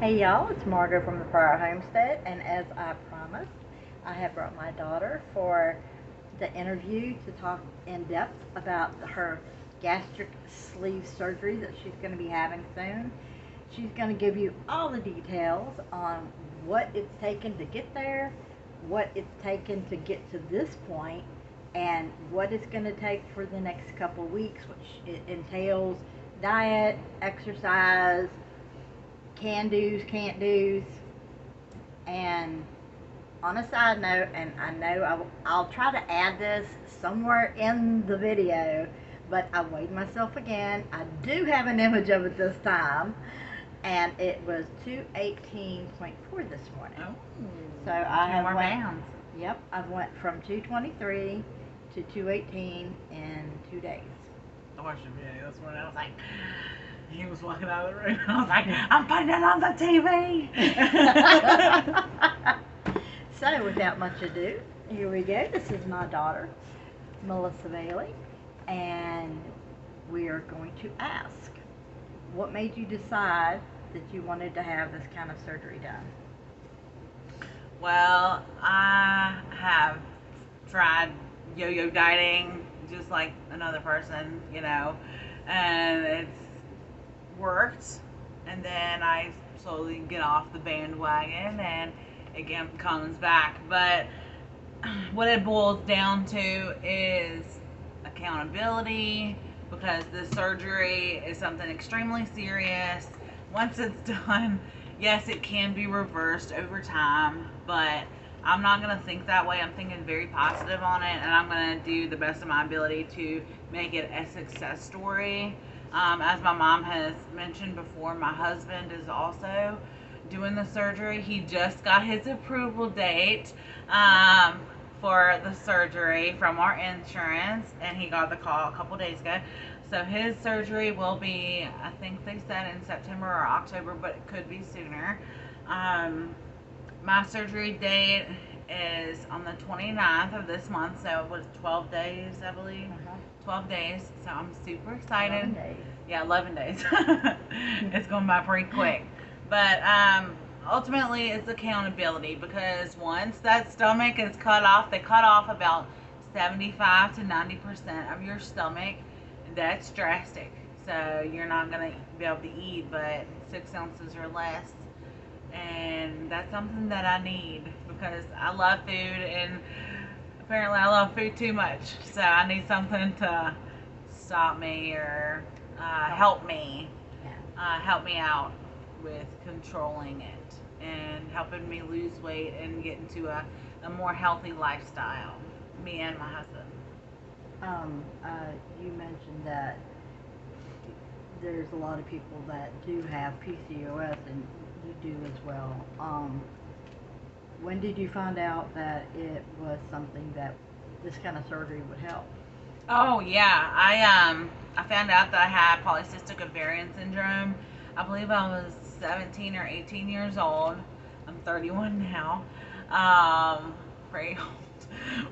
Hey y'all, it's Margo from the Prior Homestead, and as I promised, I have brought my daughter for the interview to talk in depth about her gastric sleeve surgery that she's going to be having soon. She's going to give you all the details on what it's taken to get there, what it's taken to get to this point, and what it's going to take for the next couple of weeks, which it entails diet, exercise, can do's, can't do's, and on a side note, and I know I'll try to add this somewhere in the video, but I weighed myself again. I do have an image of it this time, and it was 218.4 this morning. Oh, so I have more pounds. Yep, I went from 223 to 218 in 2 days. I watched the video this morning. I was like, he was walking out of the room. I was like, I'm putting it on the TV. So, without much ado, here we go. This is my daughter, Mellissa Bailey, and we are going to ask, what made you decide that you wanted to have this kind of surgery done? Well, I have tried yo-yo dieting just like another person, and it's worked. And then I slowly get off the bandwagon and again comes back. But what it boils down to is accountability, because the surgery is something extremely serious. Once it's done, yes, it can be reversed over time, but I'm not going to think that way. I'm thinking very positive on it, and I'm going to do the best of my ability to make it a success story. As my mom has mentioned before, my husband is also doing the surgery. He just got his approval date for the surgery from our insurance, and he got the call a couple days ago. So his surgery will be, I think they said in September or October, but it could be sooner. My surgery date is on the 29th of this month, so it was 12 days, I believe. 12 days, so I'm super excited. 11 days. Yeah, 11 days. It's going by pretty quick. But ultimately, it's accountability, because once that stomach is cut off, they cut off about 75 to 90% of your stomach. That's drastic. So you're not going to be able to eat but 6 ounces or less. And that's something that I need, because I love food, and apparently I love food too much. So I need something to stop me or help me out with controlling it and helping me lose weight and get into a more healthy lifestyle, me and my husband. You mentioned that there's a lot of people that do have PCOS, and you do as well. When did you find out that it was something that this kind of surgery would help? Oh yeah, I found out that I had polycystic ovarian syndrome. I believe I was 17 or 18 years old. I'm 31 now. Pretty old.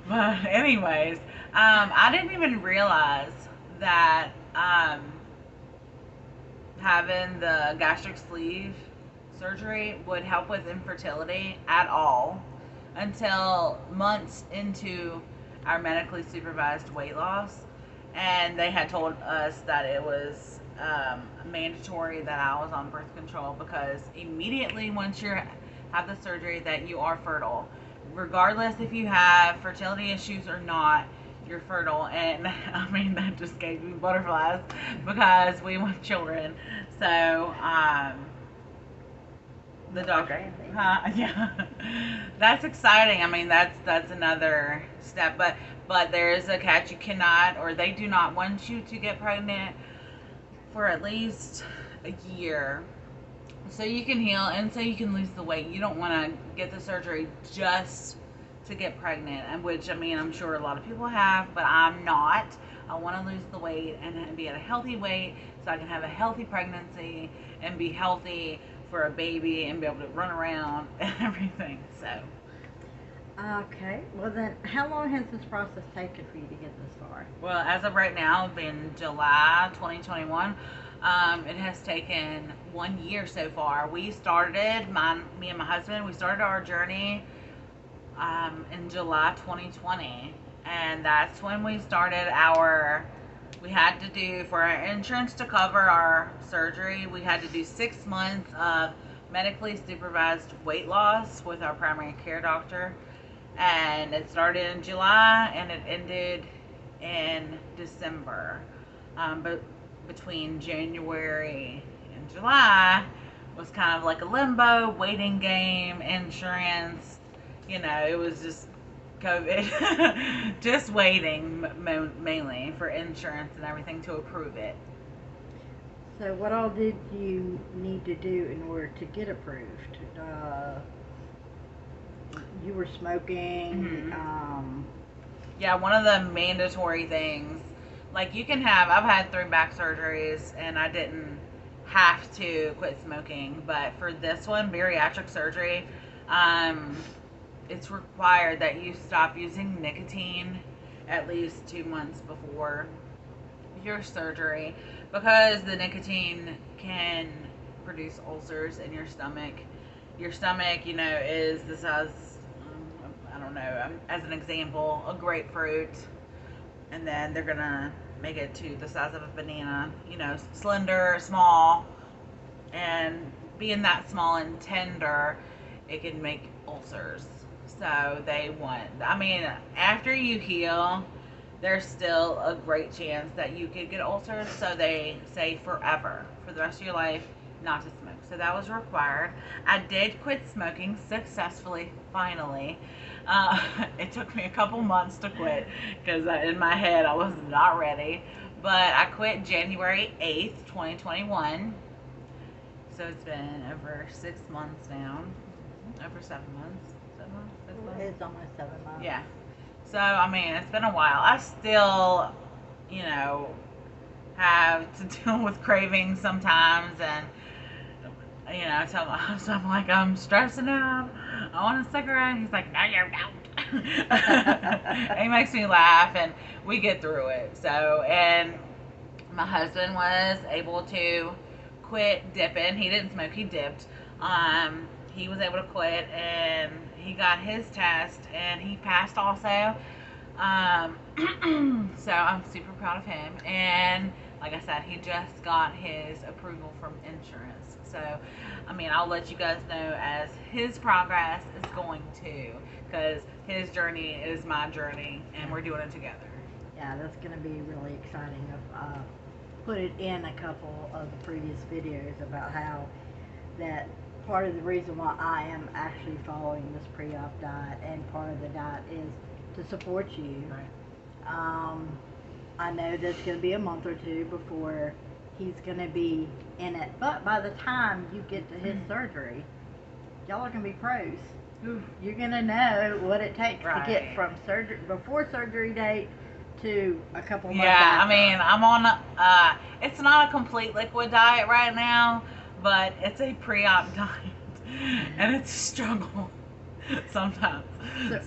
But anyways, I didn't even realize that having the gastric sleeve surgery would help with infertility at all until months into our medically supervised weight loss. And they had told us that it was mandatory that I was on birth control, because immediately once you have the surgery that you are fertile, regardless if you have fertility issues or not, you're fertile. And I mean, that just gave me butterflies, because we want children. So the doctor, yeah, that's exciting. I mean, that's another step, but there is a catch. You cannot, or they do not want you to get pregnant for at least a year, so you can heal and so you can lose the weight. You don't want to get the surgery just to get pregnant, and which, I mean, I'm sure a lot of people have, but I'm not. I want to lose the weight and be at a healthy weight so I can have a healthy pregnancy and be healthy for a baby and be able to run around and everything. So Okay, well then, how long has this process taken for you to get this far? well, as of right now, in July 2021, It has taken 1 year so far. We started, me and my husband, we started our journey in July 2020. And that's when we started we had to do, for our insurance to cover our surgery, we had to do 6 months of medically supervised weight loss with our primary care doctor. And it started in July and it ended in December. But between January and July was kind of like a limbo, waiting game, insurance. It was just COVID. Just waiting mainly for insurance and everything to approve it. So what all did you need to do in order to get approved? You were smoking. Mm-hmm. Yeah, one of the mandatory things, like I've had 3 back surgeries and I didn't have to quit smoking, but for this one, bariatric surgery, it's required that you stop using nicotine at least 2 months before your surgery, because the nicotine can produce ulcers in your stomach. Your stomach, is the size, I don't know, as an example, a grapefruit, and then they're gonna make it to the size of a banana, slender, small, and being that small and tender, it can make ulcers. So after you heal, there's still a great chance that you could get ulcers. So they say forever, for the rest of your life, not to smoke. So that was required. I did quit smoking successfully, finally. It took me a couple months to quit because in my head I was not ready. But I quit January 8th, 2021. So it's been over 6 months now. Over 7 months. 7 months? 6 months? It's almost 7 months. Yeah. So, it's been a while. I still, have to deal with cravings sometimes. And, I tell my husband, I'm like, I'm stressing out. I want a cigarette. He's like, no, you don't. And he makes me laugh, and we get through it. So, and my husband was able to quit dipping. He didn't smoke, he dipped. He was able to quit, and he got his test, and he passed also. So I'm super proud of him. And like I said, he just got his approval from insurance. So, I'll let you guys know as his progress is going to, because his journey is my journey, and we're doing it together. Yeah, that's going to be really exciting. I've put it in a couple of the previous videos about how that part of the reason why I am actually following this pre-op diet, and part of the diet is to support you. Right. I know there's going to be a month or two before he's going to be in it, but by the time you get to his surgery, y'all are going to be pros. You're going to know what it takes to get from before surgery date to a couple months after. I'm on it's not a complete liquid diet right now, but it's a pre-op diet, and it's a struggle sometimes. And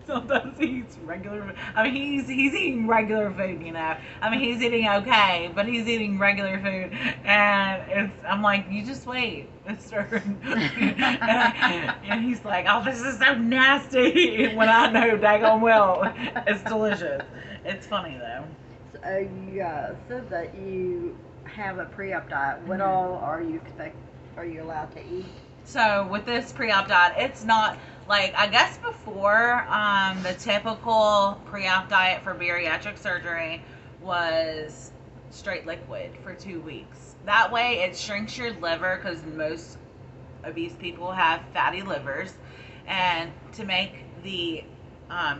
sometimes he eats regular. He's eating regular food. He's eating okay, but he's eating regular food, and I'm like, you just wait. It's certain. And he's like, oh, this is so nasty. When I know daggone well, it's delicious. It's funny though. So you said that you have a pre-op diet. What all are you allowed to eat? So with this pre-op diet, it's not like, I guess before, the typical pre-op diet for bariatric surgery was straight liquid for 2 weeks. That way it shrinks your liver, because most obese people have fatty livers. And to make the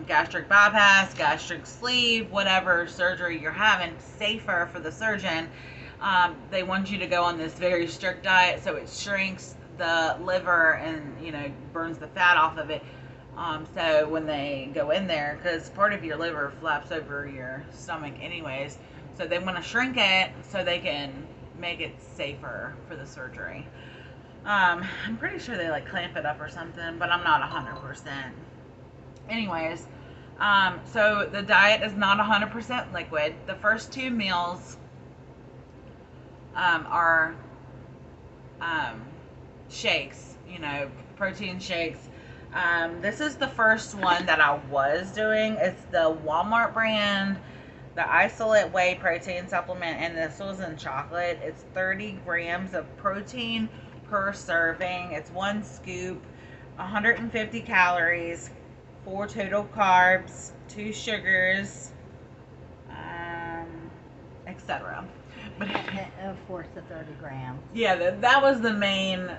gastric bypass, gastric sleeve, whatever surgery you're having, safer for the surgeon, they want you to go on this very strict diet, so it shrinks the liver and burns the fat off of it. So when they go in there, because part of your liver flaps over your stomach anyways, so they want to shrink it so they can make it safer for the surgery. I'm pretty sure they clamp it up or something, but I'm not 100%. Anyways, so the diet is not 100% liquid. The first 2 meals are shakes, protein shakes. This is the first one that I was doing. It's the Walmart brand, the Isolate Whey Protein Supplement, and this was in chocolate. It's 30 grams of protein per serving. It's 1 scoop, 150 calories, 4 total carbs, 2 sugars, etc. But of course, the 30 grams. Yeah, that was the main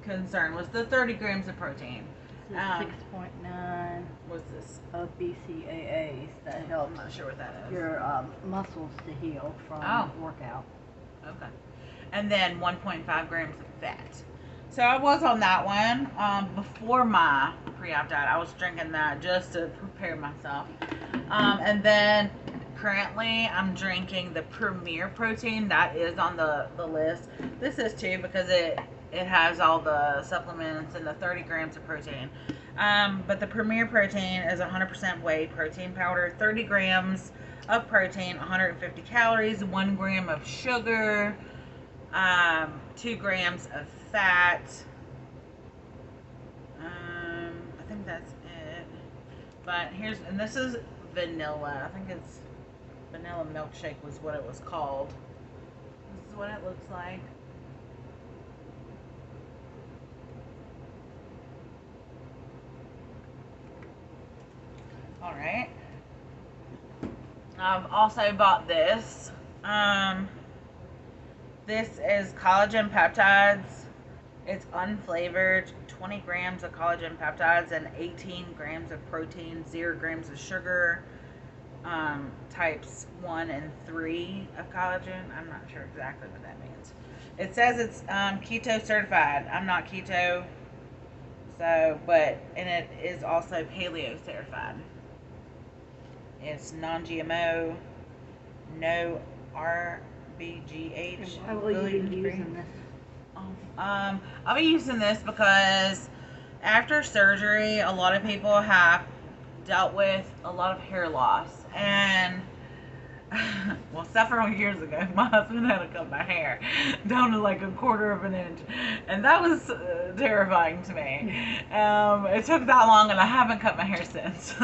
concern, was the 30 grams of protein. 6.9. What's this? Of BCAAs that help. I'm not sure what that is. Your muscles to heal from workout. Okay. And then 1.5 grams of fat. So I was on that one before my pre-op diet. I was drinking that just to prepare myself. And then currently I'm drinking the Premier Protein. That is on the list. This is too, because it has all the supplements and the 30 grams of protein. But the Premier Protein is 100% whey protein powder, 30 grams of protein, 150 calories, 1 gram of sugar, 2 grams of fat. I think that's it. But and this is vanilla. I think it's vanilla milkshake was what it was called. This is what it looks like. All right. I've also bought this. This is collagen peptides. It's unflavored, 20 grams of collagen peptides and 18 grams of protein, 0 grams of sugar, types 1 and 3 of collagen. I'm not sure exactly what that means. It says it's keto certified. I'm not keto, and it is also paleo certified. It's non-GMO, no RBGH. Why will you be using this? I'll be using this because after surgery, a lot of people have dealt with a lot of hair loss. And, well, several years ago, my husband had to cut my hair down to like 1/4 of an inch. And that was terrifying to me. It took that long, and I haven't cut my hair since.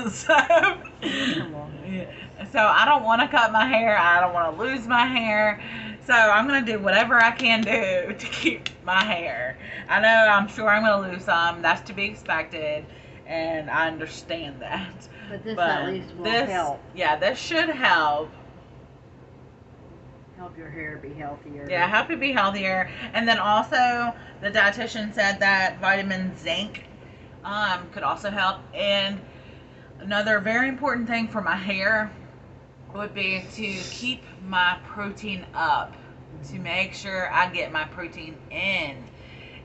So I don't want to cut my hair. I don't want to lose my hair. So I'm going to do whatever I can do to keep my hair. I'm sure I'm going to lose some. That's to be expected. And I understand that. But this at least will help. Yeah, this should help. Help your hair be healthier. Yeah, help it be healthier. And then also, the dietitian said that vitamin zinc could also help. And another very important thing for my hair would be to keep my protein up, to make sure I get my protein in.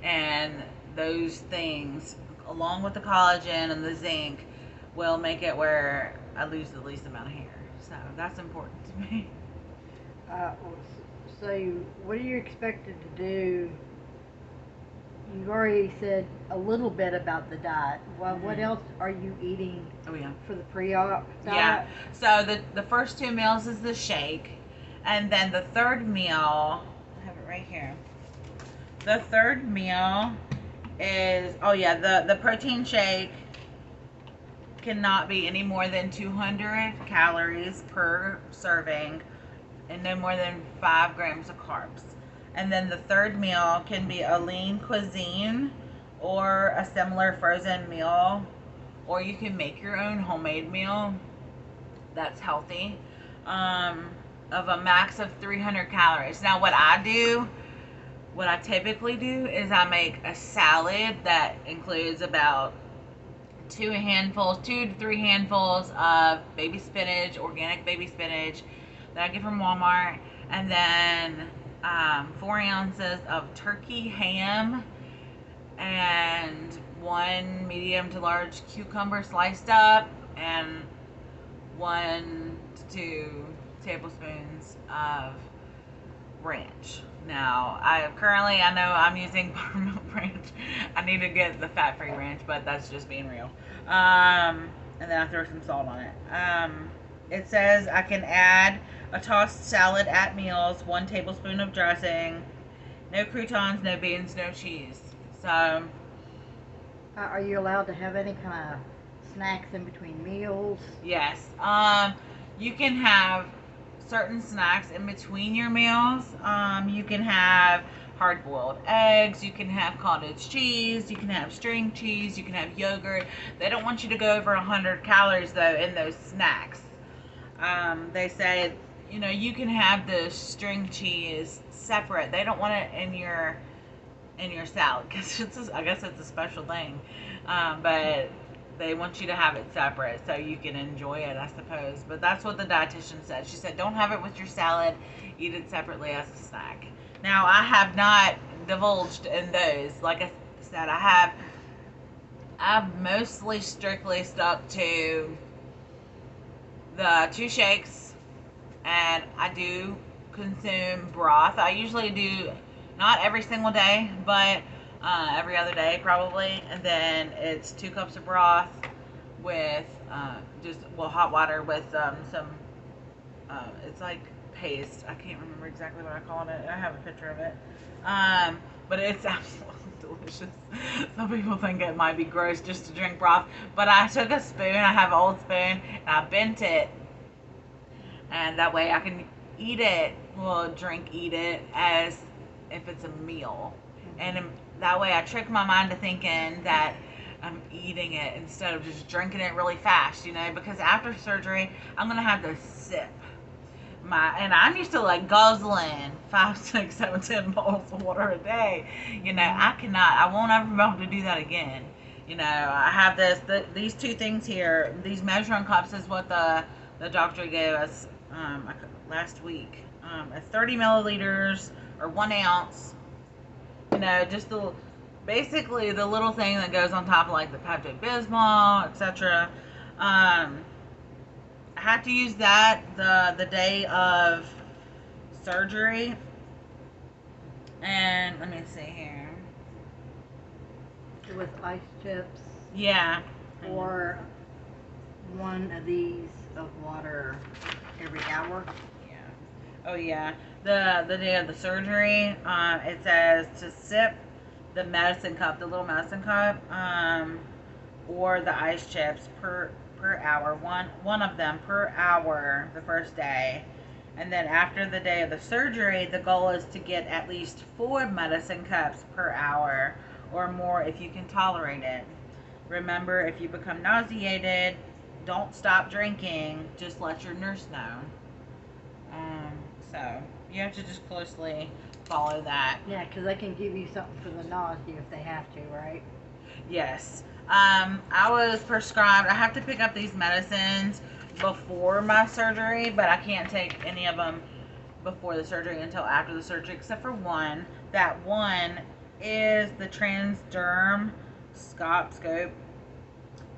And those things, along with the collagen and the zinc, will make it where I lose the least amount of hair. So that's important to me. What are you expected to do? You've already said a little bit about the diet. Well, what else are you eating for the pre-op diet? Yeah. So the first 2 meals is the shake. And then the third meal, I have it right here. The third meal is, the protein shake cannot be any more than 200 calories per serving and no more than 5 grams of carbs. And then the third meal can be a lean cuisine or a similar frozen meal, or you can make your own homemade meal that's healthy, of a max of 300 calories. Now what I typically do is I make a salad that includes about 2 to 3 handfuls of baby spinach, organic baby spinach that I get from Walmart, and then 4 ounces of turkey ham and 1 medium to large cucumber sliced up and 1 to 2 tablespoons of ranch. Now, I know I'm using buttermilk ranch. I need to get the fat-free ranch, but that's just being real. And then I throw some salt on it. It says I can add a tossed salad at meals, 1 tablespoon of dressing, no croutons, no beans, no cheese. So, Are you allowed to have any kind of snacks in between meals? yes. You can have certain snacks in between your meals. You can have hard-boiled eggs. You can have cottage cheese. You can have string cheese. You can have yogurt. They don't want you to go over 100 calories though in those snacks. They say, you can have the string cheese separate. They don't want it in your salad because I guess it's a special thing. But they want you to have it separate so you can enjoy it, I suppose. But that's what the dietitian said. She said, don't have it with your salad. Eat it separately as a snack. Now, I have not divulged in those. Like I said, I've mostly strictly stuck to the 2 shakes, and I do consume broth. I usually do not every single day, but every other day probably. And then it's 2 cups of broth with hot water with some it's like paste. I can't remember exactly what I called it. I have a picture of it. But it's absolutely delicious. Some people think it might be gross just to drink broth, but I took a spoon. I have an old spoon, and I bent it, and that way I can eat it as if it's a meal. And that way I trick my mind to thinking that I'm eating it instead of just drinking it really fast, because after surgery I'm gonna have to sip and I'm used to like guzzling 5, 6, 7, 10 bottles of water a day. I won't ever be able to do that again. I have these 2 things here. These measuring cups is what the doctor gave us last week. It's 30 milliliters or 1 ounce. Just basically the little thing that goes on top of like the Pepto-Bismol, etc. I had to use that the day of surgery. And let me see here. With ice chips? Yeah. Or 1 of these of water every hour? Yeah. Oh yeah. The day of the surgery, it says to sip the medicine cup, the little medicine cup, or the ice chips per hour, one of them per hour the first day. And then after the day of the surgery, the goal is to get at least 4 medicine cups per hour or more if you can tolerate it. Remember, if you become nauseated, don't stop drinking. Just let your nurse know. So you have to just closely follow that. Yeah, because they can give you something for the nausea if they have to, right? Yes. I was prescribed, I have to pick up these medicines before my surgery, but I can't take any of them before the surgery until after the surgery, except for one. That one is the Transderm Scope.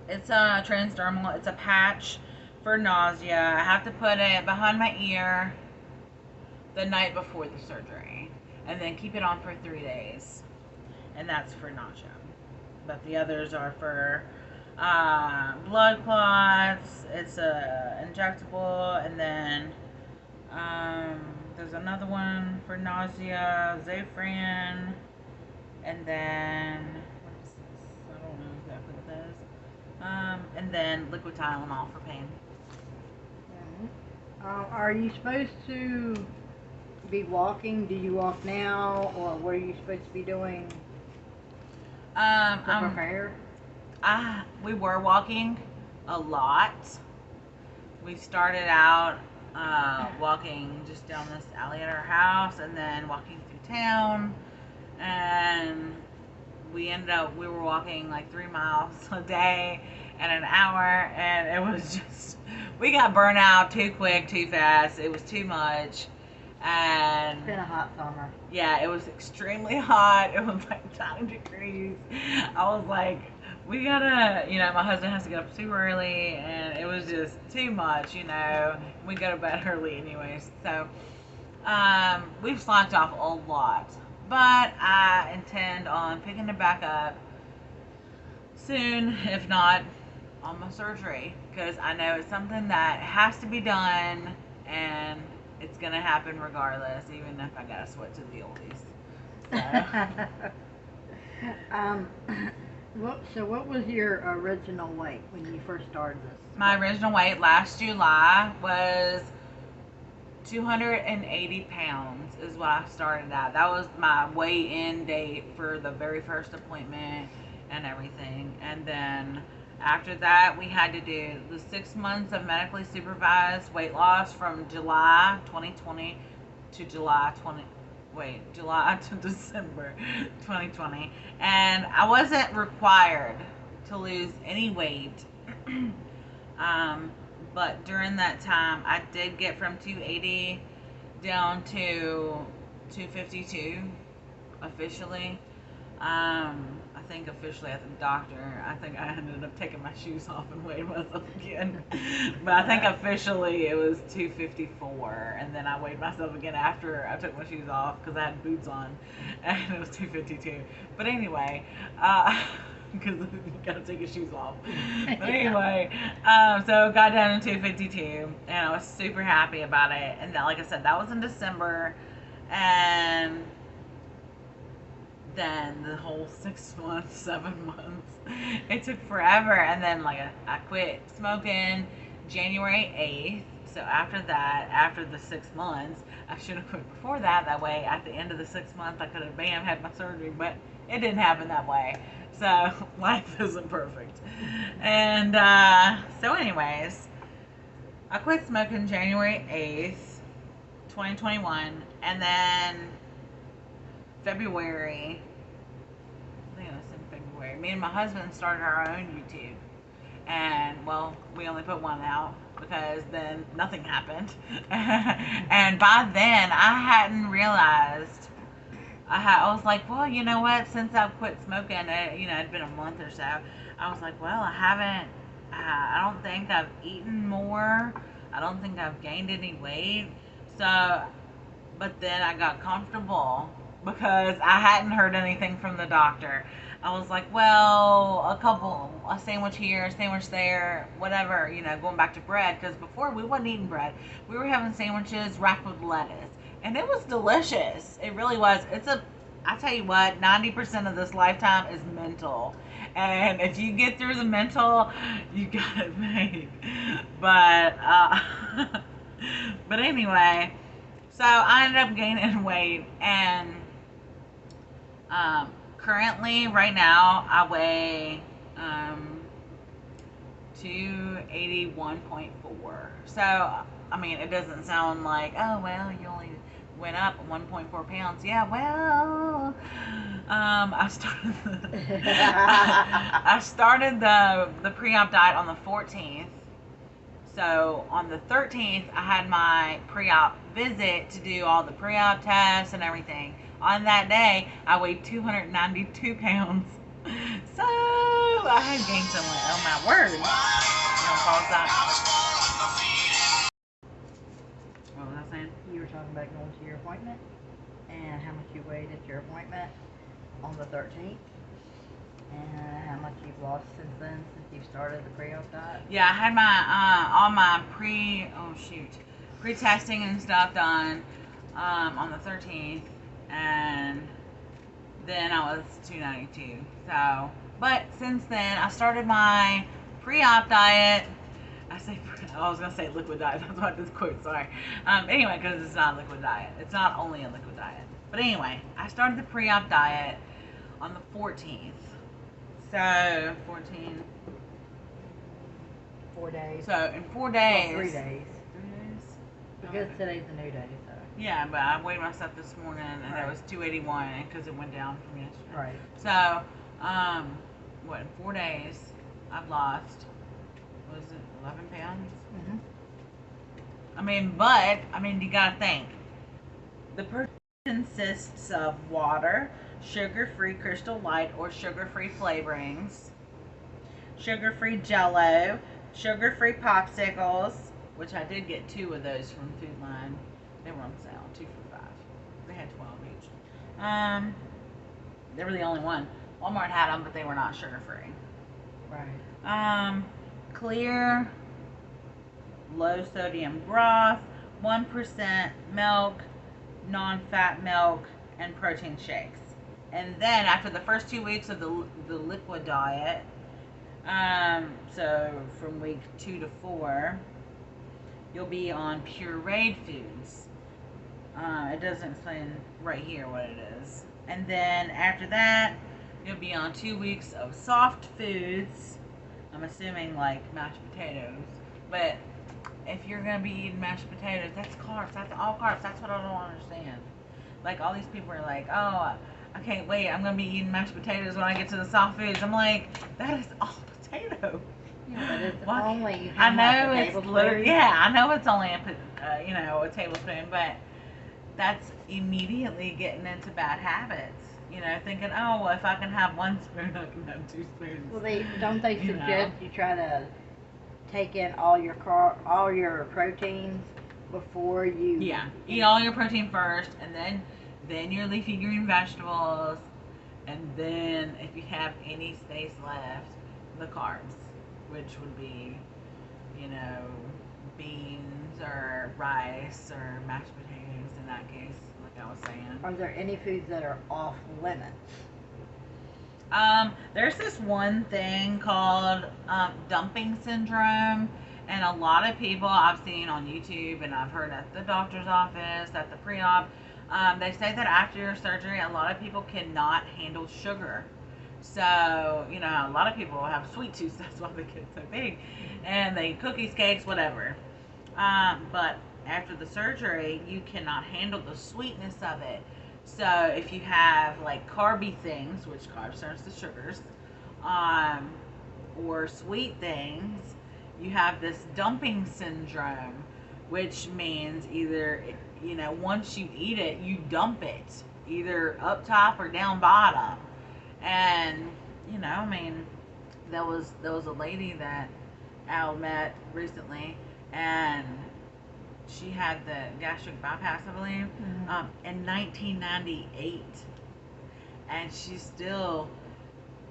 It's a transdermal, it's a patch for nausea. I have to put it behind my ear the night before the surgery, and then keep it on for 3 days, and that's for nausea. But the others are for blood clots. It's a injectable, and then there's another one for nausea, Zafran, and then what is this? I don't know exactly what that is. And then liquid Tylenol for pain. Are you supposed to be walking? Do you walk now, or what are you supposed to be doing to prepare? We were walking a lot. We started out walking just down this alley at our house, and then walking through town, and we were walking like 3 miles a day and an hour, and it was just, we got burnt out too quick, too fast. It was too much. And it's been a hot summer. Yeah, it was extremely hot. It was like 9 degrees. I was like, we gotta, my husband has to get up super early, and it was just too much, We go to bed early anyways. So, we've slacked off a lot. But I intend on picking it back up soon, if not on my surgery, because I know it's something that has to be done, and it's going to happen regardless, even if I got to switch to the oldies. So what was your original weight when you first started this? My original weight last July was 280 pounds is what I started at. That was my weigh-in date for the very first appointment and everything. And then after that, we had to do the 6 months of medically supervised weight loss from July 2020 to July to December 2020. And I wasn't required to lose any weight. But during that time, I did get from 280 down to 252 officially. I think officially at the doctor, I think I ended up taking my shoes off and weighing myself again. But I think officially it was 254, and then I weighed myself again after I took my shoes off because I had boots on, and it was 252. But anyway, because you gotta take your shoes off. But anyway, so got down to 252, and I was super happy about it. And that, like I said, that was in December, and then the whole 6 months, 7 months, it took forever. And then I quit smoking January 8th. So after that, after the 6 months, I should have quit before that. That way, at the end of the 6 months, I could have had my surgery, but it didn't happen that way. So life isn't perfect. And so anyways, I quit smoking January 8th, 2021. And then February, I think it was in February, me and my husband started our own YouTube. And, well, we only put one out because then nothing happened. And by then, I hadn't realized, I was like, well, you know what, since I've quit smoking, it'd been a month or so, I was like, well, I don't think I've eaten more. I don't think I've gained any weight. So, but then I got comfortable because I hadn't heard anything from the doctor. I was like, well, a sandwich here, a sandwich there, whatever, going back to bread. Because before we wasn't eating bread. We were having sandwiches wrapped with lettuce. And it was delicious. It really was. I tell you what, 90% of this lifetime is mental. And if you get through the mental, you got it made. But, but anyway, so I ended up gaining weight, and currently, right now, I weigh 281.4. So, I mean, it doesn't sound like, oh, well, you only went up 1.4 pounds. Yeah, well, I started the pre-op diet on the 14th. So on the 13th, I had my pre-op visit to do all the pre-op tests and everything. On that day, I weighed 292 pounds. So I had gained some weight. Oh my word. Pause that. What was I saying? You were talking about going to your appointment and how much you weighed at your appointment on the 13th. And how much you've lost since then, since you started the pre-op diet? Yeah, I had my all my pre-testing and stuff done on the 13th, and then I was 292. So, but since then, I started my pre-op diet. I was gonna say liquid diet. That's why I just quit. Sorry. Anyway, because it's not a liquid diet. It's not only a liquid diet. But anyway, I started the pre-op diet on the 14th. So 14. 4 days. So in 4 days. Well, 3 days. 3 days. Because today's a new day, so. Yeah, but I weighed myself this morning, and it was 281 because it went down from yesterday. Right. So, in 4 days, I've lost, was it 11 pounds? Mm-hmm. You gotta think. The person consists of water, sugar-free Crystal Light or sugar-free flavorings, sugar-free Jell-O, sugar-free popsicles, which I did get 2 of those from Food Line. They were on sale, 2 for $5. They had 12 each. They were the only one. Walmart had them, but they were not sugar-free. Right. Clear, low sodium broth, 1% milk, non-fat milk, and protein shakes. And then after the first 2 weeks of the liquid diet, so from week 2 to 4, you'll be on pureed foods. It doesn't explain right here what it is. And then after that, you'll be on 2 weeks of soft foods. I'm assuming like mashed potatoes. But if you're going to be eating mashed potatoes, that's carbs. That's all carbs. That's what I don't understand. Like, all these people are like, oh, I can't wait. I'm going to be eating mashed potatoes when I get to the soft foods. I'm like, that is all potato. Yeah, but it's only I know it's literally, yeah, I know it's only a tablespoon, but that's immediately getting into bad habits. Thinking, oh, well, if I can have 1 spoon, I can have 2 spoons. Well, don't they suggest you try to take in all your proteins before you? Yeah, eat all your protein first, and then your leafy green vegetables, and then if you have any space left, the carbs, which would be, beans or rice or mashed potatoes in that case, like I was saying. Are there any foods that are off limits? There's this one thing called dumping syndrome, and a lot of people I've seen on YouTube and I've heard at the doctor's office, at the pre-op, they say that after your surgery, a lot of people cannot handle sugar. So, a lot of people have sweet tooth, that's why they get so big, and they eat cookies, cakes, whatever. But after the surgery, you cannot handle the sweetness of it. So if you have like carby things, which carbs turns to sugars, or sweet things, you have this dumping syndrome, which means either, once you eat it, you dump it, either up top or down bottom. And, there was a lady that Al met recently, and she had the gastric bypass, I believe, in 1998, and she still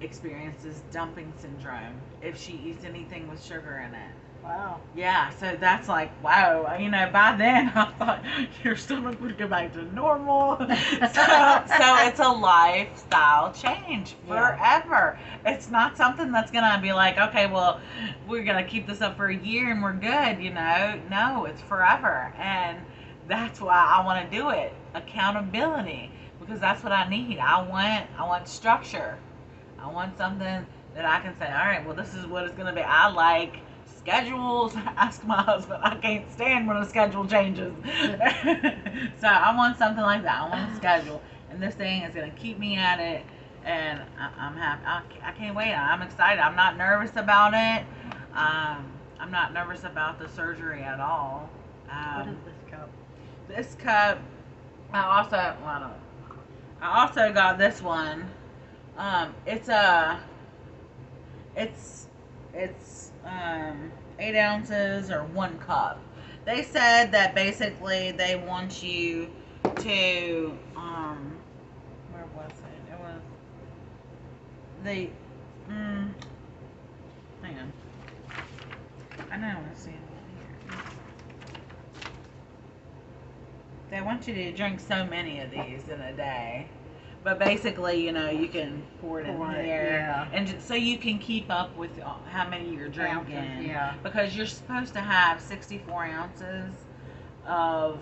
experiences dumping syndrome if she eats anything with sugar in it. Wow. Yeah, so that's like, wow. By then I thought your stomach would go back to normal. So it's a lifestyle change forever. Yeah. It's not something that's going to be like, okay, well, we're going to keep this up for a year and we're good, No, it's forever. And that's why I want to do it. Accountability. Because that's what I need. I want structure. I want something that I can say, all right, well, this is what it's going to be. I like schedules. Ask my husband. I can't stand when a schedule changes. So I want something like that. I want a schedule, and this thing is going to keep me at it, and I'm happy. I can't wait. I'm excited. I'm not nervous about it. I'm not nervous about the surgery at all. What is this cup? This cup, I also got this one. It's 8 ounces or 1 cup. They said that basically they want you to, where was it? It was hang on. I know, let's see. They want you to drink so many of these in a day. But basically, you can pour it in here, and so you can keep up with how many you're drinking. Ounces, because you're supposed to have 64 ounces of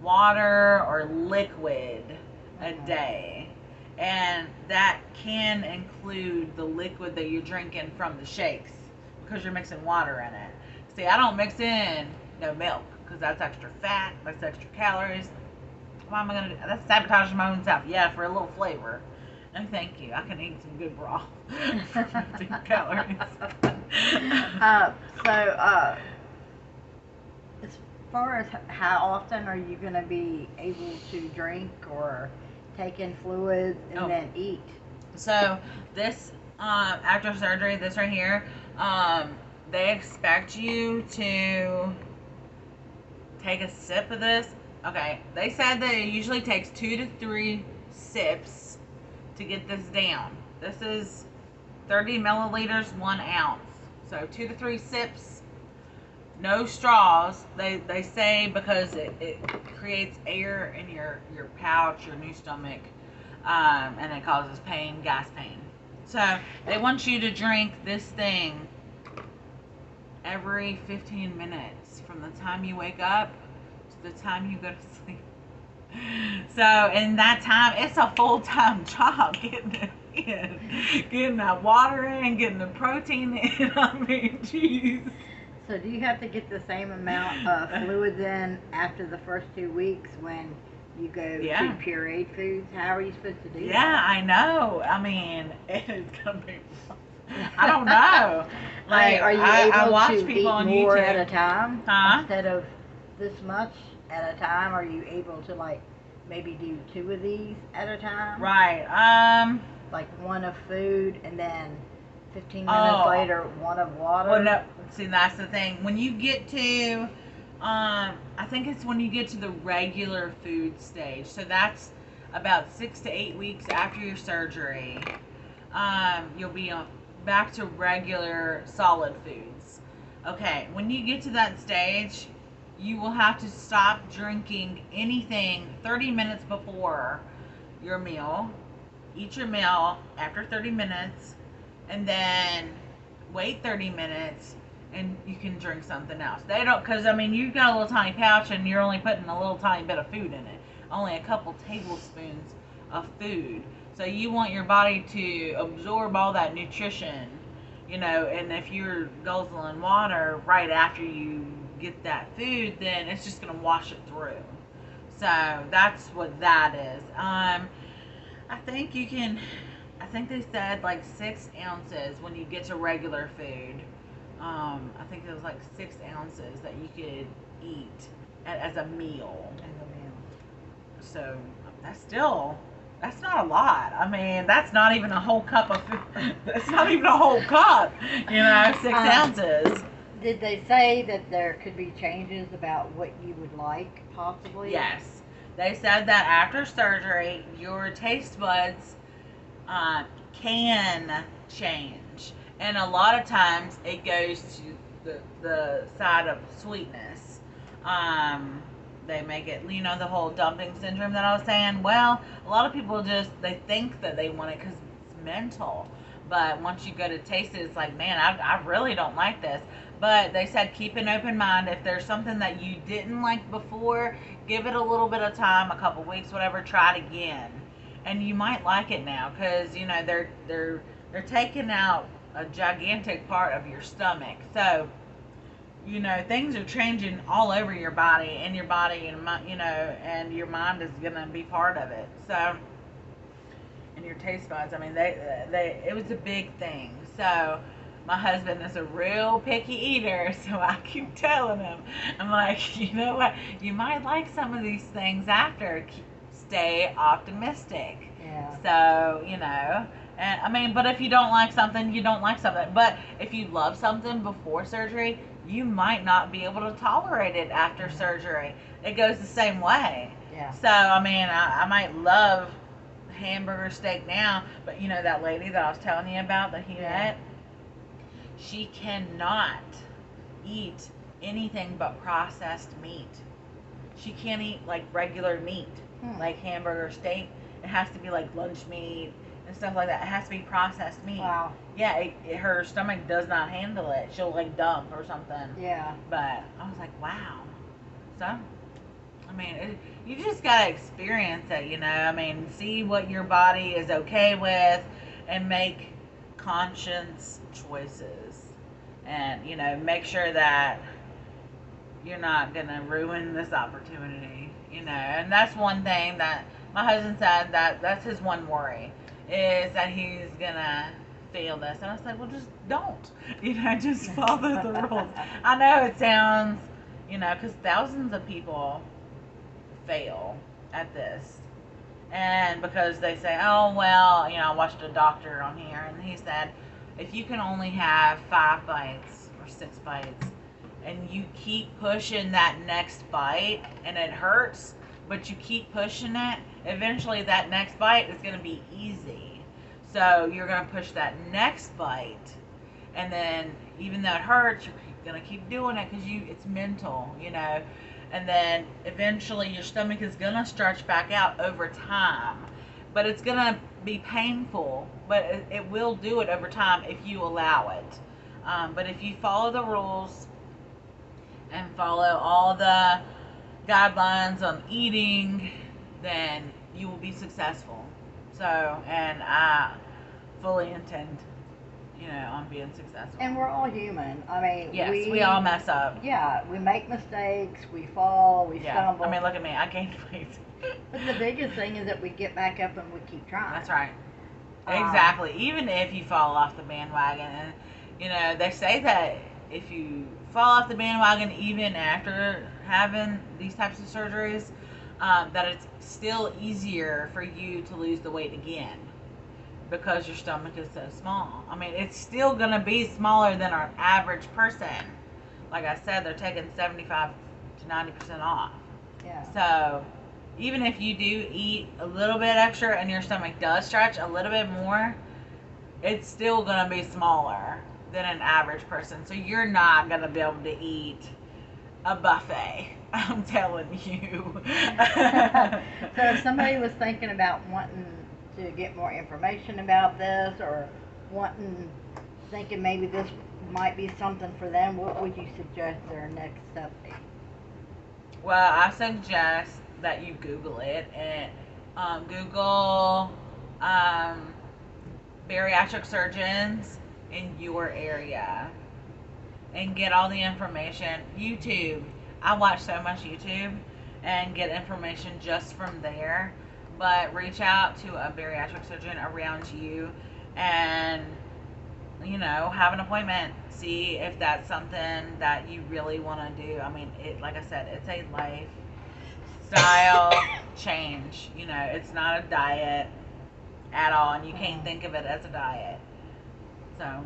water or liquid a day, and that can include the liquid that you're drinking from the shakes, because you're mixing water in it. See, I don't mix in no milk because that's extra fat, that's extra calories. What am I going to do? That's sabotaging my own self. Yeah, for a little flavor. No, thank you. I can eat some good broth for 15 calories. As far as how often are you going to be able to drink or take in fluids and then eat? So this, after surgery, this right here, they expect you to take a sip of this. Okay, they said that it usually takes 2 to 3 sips to get this down. This is 30 milliliters, 1 ounce. So 2 to 3 sips No straws. They say because it creates air in your pouch, your new stomach, and it causes pain, gas pain. So they want you to drink this thing every 15 minutes from the time you wake up to the time you go to sleep. So in that time, it's a full-time job getting it in, getting that water in, getting the protein in. I mean, jeez. So do you have to get the same amount of fluids in after the first 2 weeks when you go to pureed foods? How are you supposed to do that? Yeah, I know. I mean, it's gonna be. I don't know. Like, are you able I watch to people eat on more YouTube. at a time Huh? instead of this much at a time? Are you able to like maybe do 2 of these at a time? Right. Like one of food and then 15 minutes later one of water. Well, no. See, that's the thing. When you get to, I think it's when you get to the regular food stage. So that's about 6 to 8 weeks after your surgery. You'll be back to regular solid foods. Okay, when you get to that stage, you will have to stop drinking anything 30 minutes before your meal. Eat your meal after 30 minutes, and then wait 30 minutes, and you can drink something else. They don't, because I mean, you've got a little tiny pouch, and you're only putting a little tiny bit of food in it. Only a couple tablespoons of food. So you want your body to absorb all that nutrition, and if you're guzzling water right after you get that food, then it's just going to wash it through. So that's what that is. I think they said like 6 ounces when you get to regular food. I think it was like 6 ounces that you could eat as a meal. So that's not a lot. I mean, that's not even a whole cup of food. That's not even a whole cup, 6 ounces. Did they say that there could be changes about what you would like, possibly? Yes. They said that after surgery, your taste buds can change. And a lot of times it goes to the side of sweetness. They make it, the whole dumping syndrome that I was saying. Well, a lot of people they think that they want it because it's mental. But once you go to taste it, it's like, man, I really don't like this. But they said keep an open mind. If there's something that you didn't like before, give it a little bit of time, a couple weeks, whatever, try it again. And you might like it now because, they're taking out a gigantic part of your stomach. So, things are changing all over your body, and and your mind is going to be part of it. So, and your taste buds, I mean, it was a big thing. So, my husband is a real picky eater, so I keep telling him, I'm like, you know what, you might like some of these things after. Stay optimistic. Yeah. So, and I mean, but if you don't like something, you don't like something. But if you love something before surgery, you might not be able to tolerate it after surgery. It goes the same way. Yeah. So, I mean, I might love hamburger steak now, but that lady that I was telling you about that he met, she cannot eat anything but processed meat. She can't eat like regular meat, like hamburger steak. It has to be like lunch meat and stuff like that. It has to be processed meat. Wow. Yeah, her stomach does not handle it. She'll like dump or something. Yeah. But I was like, wow. So, I mean, you just gotta experience it, I mean, see what your body is okay with, and make conscious choices, and make sure that you're not gonna ruin this opportunity, and that's one thing that my husband said, that's his one worry, is that he's gonna fail this. And I was like, well, just don't, just follow the rules. I know it sounds, because thousands of people fail at this. And because they say, oh, well, I watched a doctor on here, and he said, if you can only have 5 bites or 6 bites, and you keep pushing that next bite, and it hurts, but you keep pushing it, eventually that next bite is going to be easy. So you're going to push that next bite, and then even though it hurts, gonna keep doing it because it's mental, and then eventually your stomach is gonna stretch back out over time, but it's gonna be painful, but it will do it over time if you allow it. But if you follow the rules and follow all the guidelines on eating, then you will be successful. So, and I fully intend, on being successful. And we're all human. I mean, yes, we all mess up. Yeah, we make mistakes, we fall, we stumble. I mean, look at me, I gained weight. But the biggest thing is that we get back up and we keep trying. That's right. Exactly. Even if you fall off the bandwagon, and they say that if you fall off the bandwagon even after having these types of surgeries, that it's still easier for you to lose the weight again because your stomach is so small. I mean, it's still going to be smaller than our average person. Like I said, they're taking 75 to 90% off. Yeah. So even if you do eat a little bit extra and your stomach does stretch a little bit more, it's still going to be smaller than an average person. So you're not going to be able to eat a buffet. I'm telling you. So if somebody was thinking about wanting to get more information about this, or thinking maybe this might be something for them, what would you suggest their next step be? Well, I suggest that you Google it, and Google bariatric surgeons in your area and get all the information. YouTube. I watch so much YouTube and get information just from there. But reach out to a bariatric surgeon around you and, have an appointment. See if that's something that you really want to do. I mean, like I said, it's a lifestyle change. It's not a diet at all, and you can't think of it as a diet. So.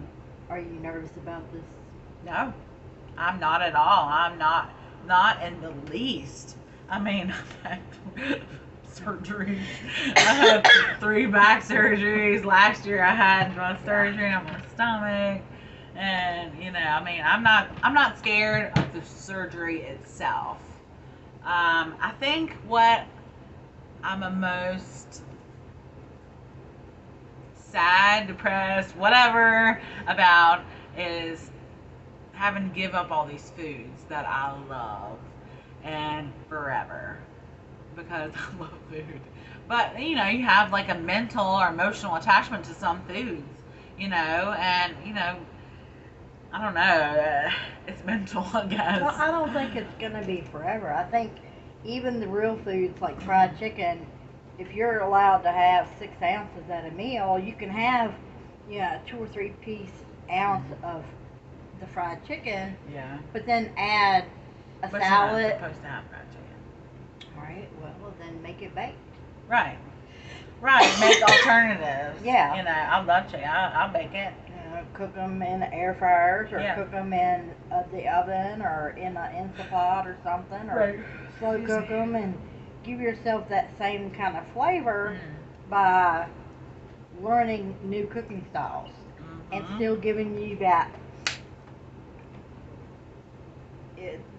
Are you nervous about this? No, I'm not at all. I'm not in the least. I mean, I've had surgeries. I had 3 back surgeries. Last year I had my surgery on my stomach. And, I mean, I'm not scared of the surgery itself. I think what I'm the most sad, depressed, whatever about is having to give up all these foods that I love and forever, because I love food. But, you have like a mental or emotional attachment to some foods, and, I don't know, it's mental, I guess. Well, I don't think it's going to be forever. I think even the real foods like fried chicken, if you're allowed to have 6 ounces at a meal, you can have, 2 or 3 ounce of the fried chicken. Yeah. But then add a salad. You're not supposed to have fried chicken. All right. Well, then make it baked. Right. Make alternatives. Yeah. I love chicken. I'll bake it. Cook them in the air fryers, or Yeah. cook them in the oven, or in an Instapot or something, or slow cook them, and give yourself that same kind of flavor by learning new cooking styles, and still giving you that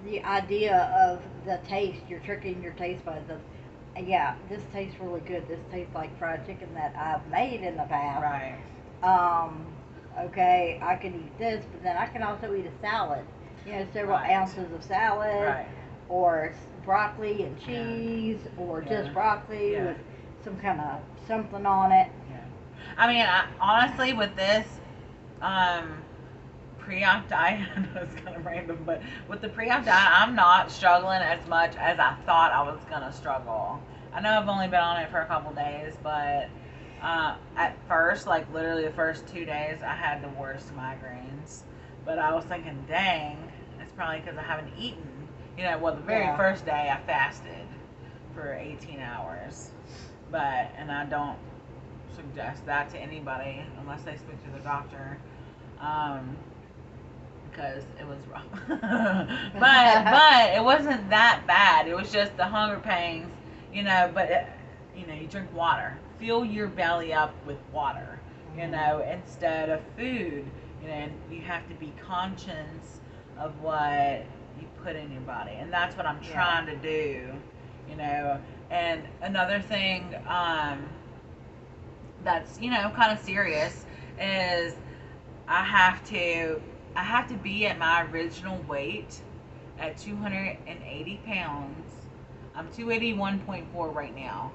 the idea of the taste. You're tricking your taste buds of, yeah, this tastes really good. This tastes like fried chicken that I've made in the past. Right. Okay, I can eat this, but then I can also eat a salad. Several ounces of salad, or broccoli and cheese, or just broccoli with some kind of something on it. Yeah. I mean, honestly, with this pre-op diet, I know it's kind of random, but with the pre-op diet, I'm not struggling as much as I thought I was going to struggle. I know I've only been on it for a couple days, but at first, like literally the first 2 days, I had the worst migraines. But I was thinking, dang, it's probably because I haven't eaten. The very first day I fasted for 18 hours. And I don't suggest that to anybody unless they speak to the doctor. Because it was rough. but it wasn't that bad. It was just the hunger pains, but you drink water. Fill your belly up with water, instead of food. And you have to be conscious of what you put in your body, and that's what I'm trying to do, you know. And another thing that's, you know, kind of serious is I have to be at my original weight at 280 pounds. I'm 281.4 right now.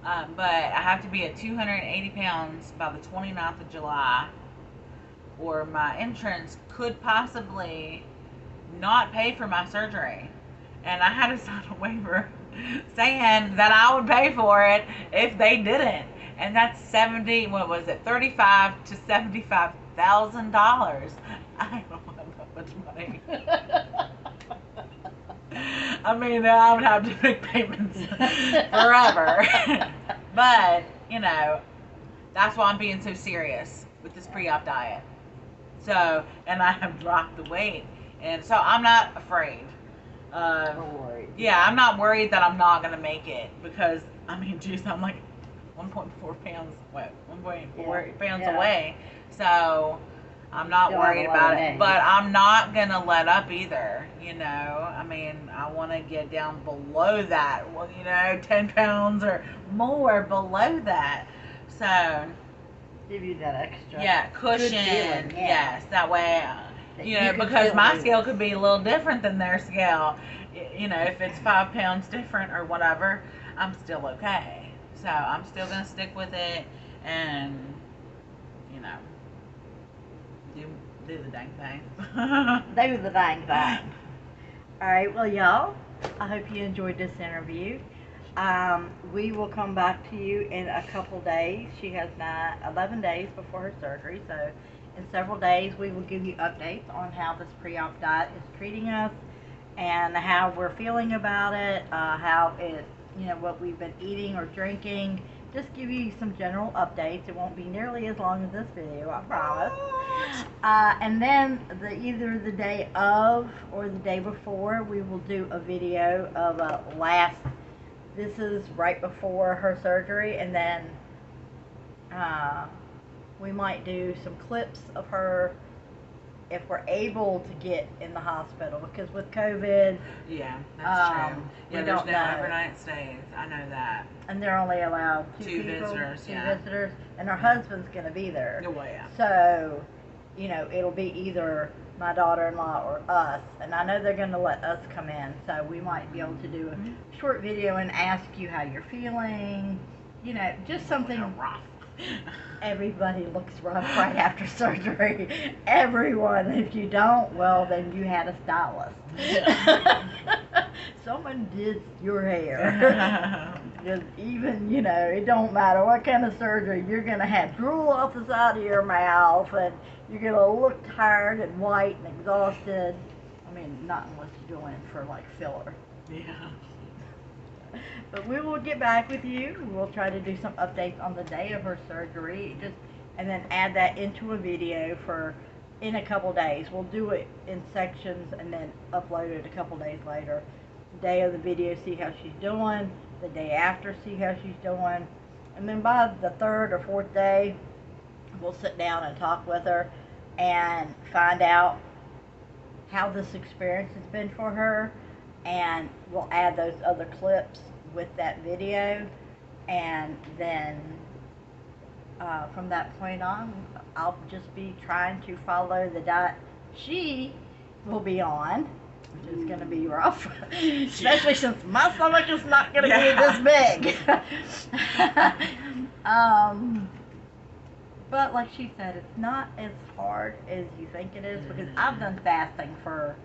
But I have to be at 280 pounds by the 29th of July, or my insurance could possibly not pay for my surgery. And I had to sign a waiver saying that I would pay for it if they didn't. And that's 35 to $75,000. I don't have that much money. I mean, I would have to make payments forever. But, you know, that's why I'm being so serious with this pre-op diet. So, and I have dropped the weight. And so I'm not afraid. Yeah, I'm not worried that I'm not going to make it. Because, I mean, geez, I'm like 1.4 pounds, 1.4 pounds away. So, I'm not worried about it, but I'm not going to let up either, you know. I mean, I want to get down below that, well, you know, 10 pounds or more below that. So, give you that extra. Yeah, cushion. Yes, that way, you know, because my scale could be a little different than their scale. You know, if it's 5 pounds different or whatever, I'm still okay. So, I'm still going to stick with it and, you know, do the dang thing. Do the dang thing. Alright, well, y'all, I hope you enjoyed this interview. We will come back to you in a couple days. She has 11 days before her surgery, so in several days we will give you updates on how this pre-op diet is treating us and how we're feeling about it, how it, you know, what we've been eating or drinking. Just give you some general updates. It won't be nearly as long as this video, I promise. And then either the day of or the day before, we will do a video of this is right before her surgery, and then we might do some clips of her if we're able to get in the hospital, because with COVID, yeah, that's true. Yeah, there's no know. Overnight stays. I know that. And they're only allowed two visitors, visitors, and her husband's going to be there. Oh, yeah. So, you know, it'll be either my daughter-in-law or us, and I know they're going to let us come in, so we might be able to do a short video and ask you how you're feeling, you know, just something rough. Everybody looks rough right after surgery. Everyone. If you don't, well, then you had a stylist. Yeah. Someone did your hair. Because even, you know, it don't matter what kind of surgery, you're going to have drool off the side of your mouth, and you're going to look tired and white and exhausted. I mean, not unless you're doing it for, like, filler. Yeah. But we will get back with you. We'll try to do some updates on the day of her surgery, and then add that into a video in a couple days. We'll do it in sections and then upload it a couple days later. The day of the video, see how she's doing. The day after, see how she's doing. And then by the third or fourth day, we'll sit down and talk with her and find out how this experience has been for her. And we'll add those other clips with that video, and then from that point on, I'll just be trying to follow the diet she will be on, which is going to be rough, especially since my stomach is not going to be this big. But like she said, it's not as hard as you think it is, because I've done fasting for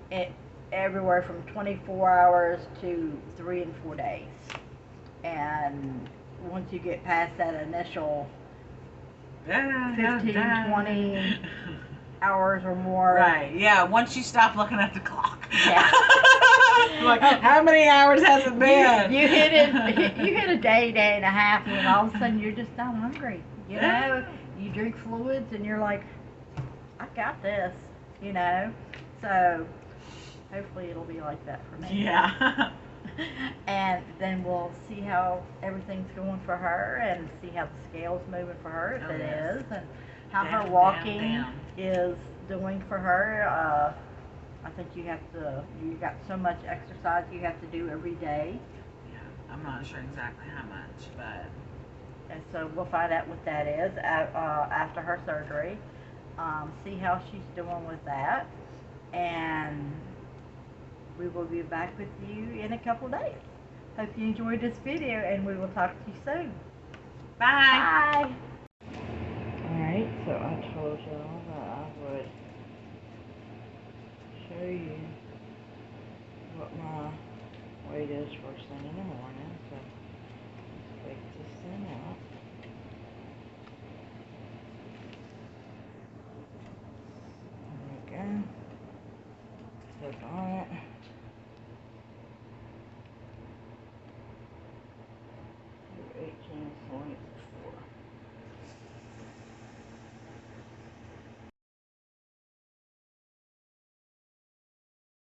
it everywhere from 24 hours to 3 and 4 days. And once you get past that initial 15, 20 hours or more. Right, yeah, once you stop looking at the clock. Yeah. Like, how many hours has it been? You hit a day and a half, when all of a sudden you're just not hungry. You know, you drink fluids and you're like, I got this, you know. So hopefully it'll be like that for me. Yeah. And then we'll see how everything's going for her, and see how the scale's moving for her, if it is, and how her walking is doing for her. I think you got so much exercise you have to do every day. Yeah, I'm not sure exactly how much, but. And so we'll find out what that is after her surgery. See how she's doing with that. And we will be back with you in a couple days. Hope you enjoyed this video, and we will talk to you soon. Bye. Bye. Alright, so I told y'all that I would show you what my weight is first thing in the morning.